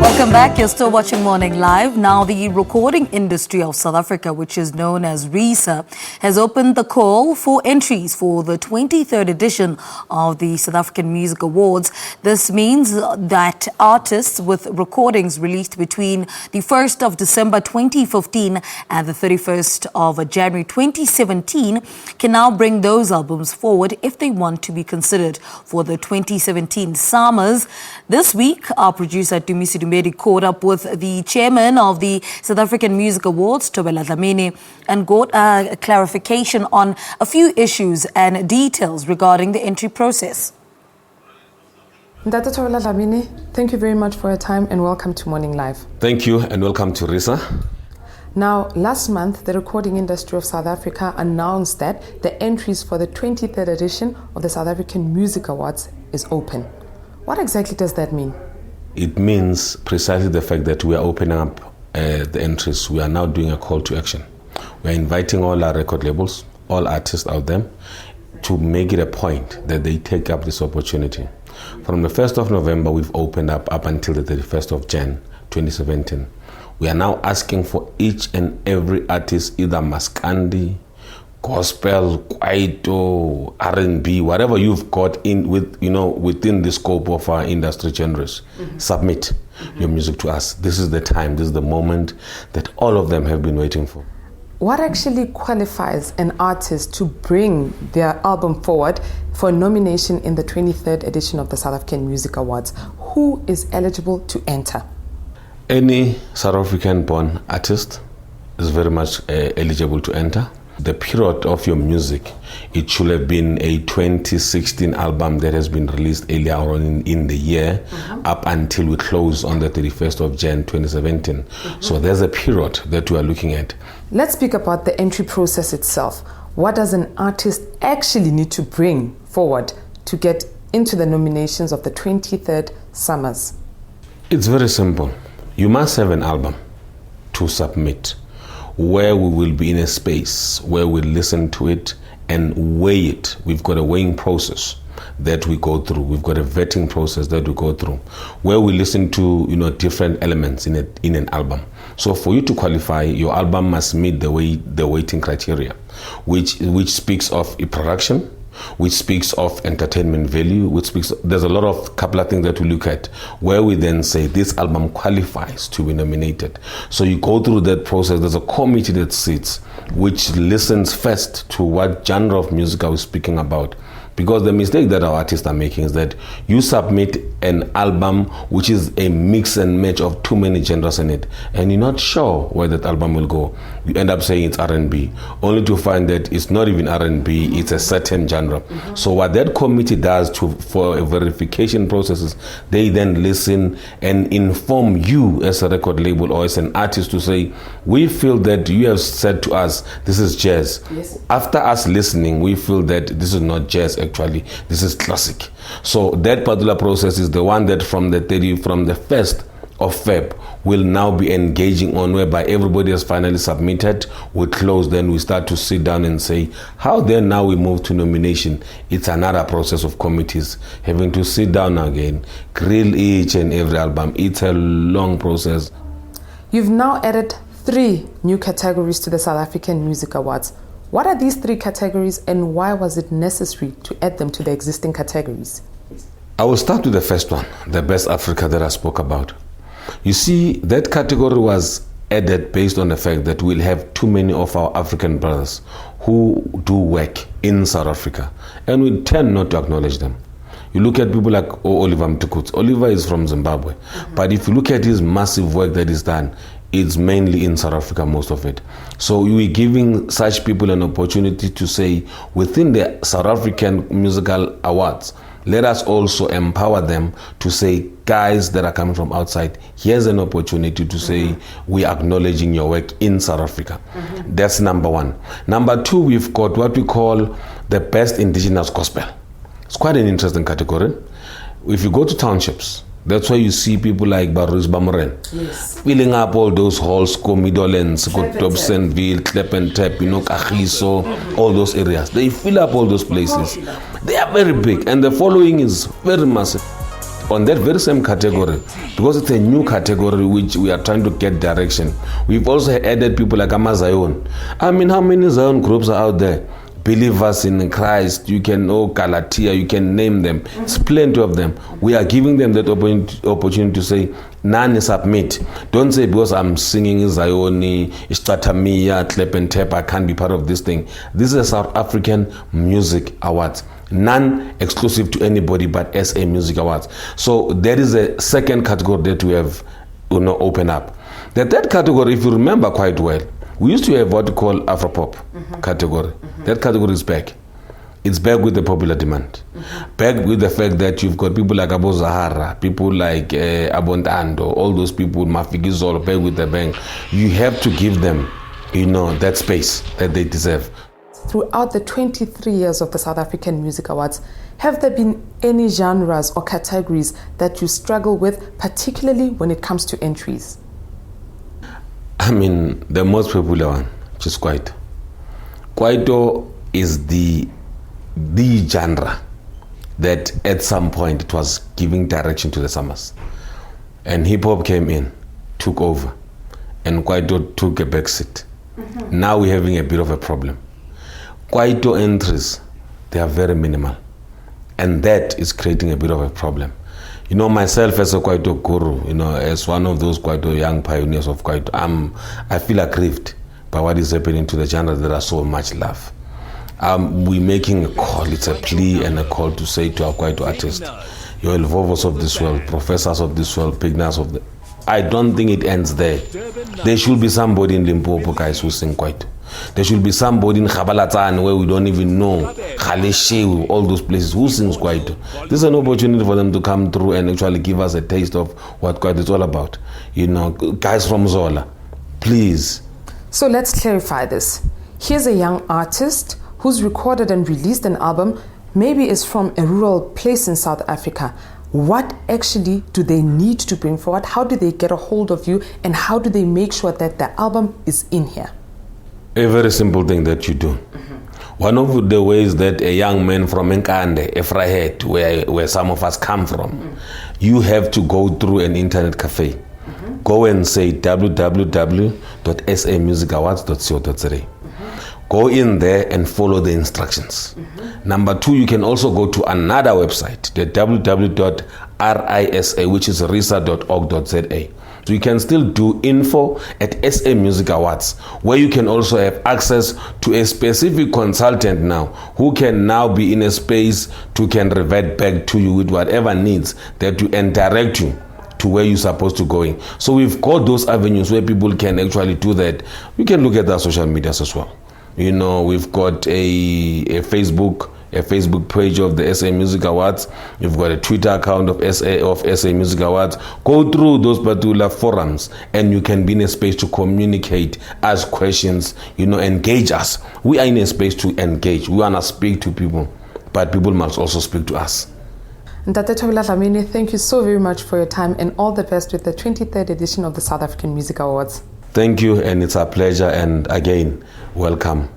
Welcome back. You're still watching Morning Live. Now, the recording industry of South Africa, which is known as RISA, has opened the call for entries for the 23rd edition of the South African Music Awards. This means that artists with recordings released between the 1st of December 2015 and the 31st of January 2017 can now bring those albums forward if they want to be considered for the 2017 SAMAs. This week, our producer Tumi Sedumedi caught up with the chairman of the South African Music Awards, Thobela Dlamini, and got a clarification on a few issues and details regarding the entry process. Dr. Thobela Dlamini, thank you very much for your time and welcome to Morning Live. Thank you and welcome to RISA. Now, last month, the recording industry of South Africa announced that the entries for the 23rd edition of the South African Music Awards is open. What exactly does that mean? It means precisely the fact that we are opening up the entries. We are now doing a call to action. We are inviting all our record labels, all artists out there, to make it a point that they take up this opportunity. From the 1st of November, we've opened up until the 31st of Jan 2017. We are now asking for each and every artist, either Maskandi, gospel, kwaito, R&B, whatever you've got in within the scope of our industry genres, submit your music to us. This is the time, this is the moment that all of them have been waiting for. What actually qualifies an artist to bring their album forward for a nomination in the 23rd edition of the South African Music Awards? Who is eligible to enter? Any South African-born artist is very much eligible to enter. The period of your music, it should have been a 2016 album that has been released earlier on in the year, up until we close on the 31st of Jan 2017. So there's a period that we are looking at. Let's speak about the entry process itself. What does an artist actually need to bring forward to get into the nominations of the 23rd SAMAs? It's very simple. You must have an album to submit, where we will be in a space where we listen to it and weigh it. We've got a weighing process that we go through. We've got a vetting process that we go through, where we listen to different elements in an album. So for you to qualify, your album must meet the weighting criteria, which speaks of a production, which speaks of entertainment value, there's a couple of things that we look at, where we then say this album qualifies to be nominated. So you go through that process. There's a committee that sits, which listens first to what genre of music are we speaking about. Because the mistake that our artists are making is that you submit an album which is a mix and match of too many genres in it, and you're not sure where that album will go. You end up saying it's R&B, only to find that it's not even R&B, it's a certain genre. So what that committee does for a verification processes, they then listen and inform you as a record label or as an artist to say, we feel that you have said to us, this is jazz. Yes. After us listening, we feel that this is not jazz. Actually, this is classic. So that particular process is the one that from the 1st of Feb will now be engaging on, whereby everybody has finally submitted. We close, then we start to sit down and say, how then now we move to nomination. It's another process of committees having to sit down again, grill each and every album. It's a long process. You've now added 3 new categories to the South African Music Awards. What are these 3 categories and why was it necessary to add them to the existing categories? I will start with the first one, the Best Africa that I spoke about. You see, that category was added based on the fact that we'll have too many of our African brothers who do work in South Africa, and we tend not to acknowledge them. You look at people like Oliver Mtukudzi. Oliver is from Zimbabwe, but if you look at his massive work that is done, it's mainly in South Africa, most of it. So we're giving such people an opportunity to say, within the South African Musical Awards, let us also empower them to say, guys that are coming from outside, here's an opportunity to say, we're acknowledging your work in South Africa. That's number 1. Number 2, we've got what we call the Best Indigenous Gospel. It's quite an interesting category. If you go to townships, that's why you see people like Barus Bamoren filling up all those halls, Midlands, Dobsonville, Klep and Tap, Kagiso, all those areas. They fill up all those places. They are very big and the following is very massive. on that very same category, because it's a new category which we are trying to get direction, we've also added people like Zion. I mean, how many Zion groups are out there? Believers in Christ, you can know Galatia, you can name them. It's plenty of them. We are giving them that opportunity to say, none submit. Don't say because I'm singing Zioni, Istatamiya, Tlep and Tep, I can't be part of this thing. This is a South African Music Awards. None exclusive to anybody but SA Music Awards. So there is a second category that we have open up. The third category, if you remember quite well, we used to have what we call Afropop category. That category is back. It's back with the popular demand. Back with the fact that you've got people like Abo Zahara, people like Abontando, all those people, Mafikizolo, back with the bank. You have to give them, that space that they deserve. Throughout the 23 years of the South African Music Awards, have there been any genres or categories that you struggle with, particularly when it comes to entries? I mean, the most popular one, which is Kwaito. Kwaito is the genre that at some point it was giving direction to the summers. And hip-hop came in, took over, and Kwaito took a backseat. Now we're having a bit of a problem. Kwaito entries, they are very minimal. And that is creating a bit of a problem. Myself as a Kwaito guru, as one of those Kwaito young pioneers of Kwaito, I feel aggrieved by what is happening to the genre that are so much love. We're making a call, it's a plea and a call to say to our Kwaito artists, your Elvovos of this world, professors of this world, Pignas of the... I don't think it ends there. There should be somebody in Limpopo, guys, who sing Kwaito. There should be somebody in Khabalatan where we don't even know, Khaleshew, all those places, who sings Kwaito. This is an opportunity for them to come through and actually give us a taste of what Kwaito is all about. Guys from Zola, please. So let's clarify this. Here's a young artist who's recorded and released an album, maybe is from a rural place in South Africa. What actually do they need to bring forward? How do they get a hold of you? And how do they make sure that the album is in here? A very simple thing that you do. One of the ways that a young man from Nkande, Efrahet, where some of us come from, you have to go through an internet cafe. Go and say www.samusicawards.co.za. Go in there and follow the instructions. Number two, you can also go to another website, the www.RISA, which is risa.org.za. So you can still do info at SA Music Awards, where you can also have access to a specific consultant now, who can now be in a space to can revert back to you with whatever needs that to direct you to where you're supposed to go in. So we've got those avenues where people can actually do that. You can look at our social medias as well. We've got a Facebook page of the SA Music Awards. We've got a Twitter account of SA Music Awards. Go through those particular forums and you can be in a space to communicate, ask questions, engage us. We are in a space to engage. We want to speak to people, but people must also speak to us. Ntate Thobela Dlamini, thank you so very much for your time and all the best with the 23rd edition of the South African Music Awards. Thank you, and it's a pleasure, and again, welcome.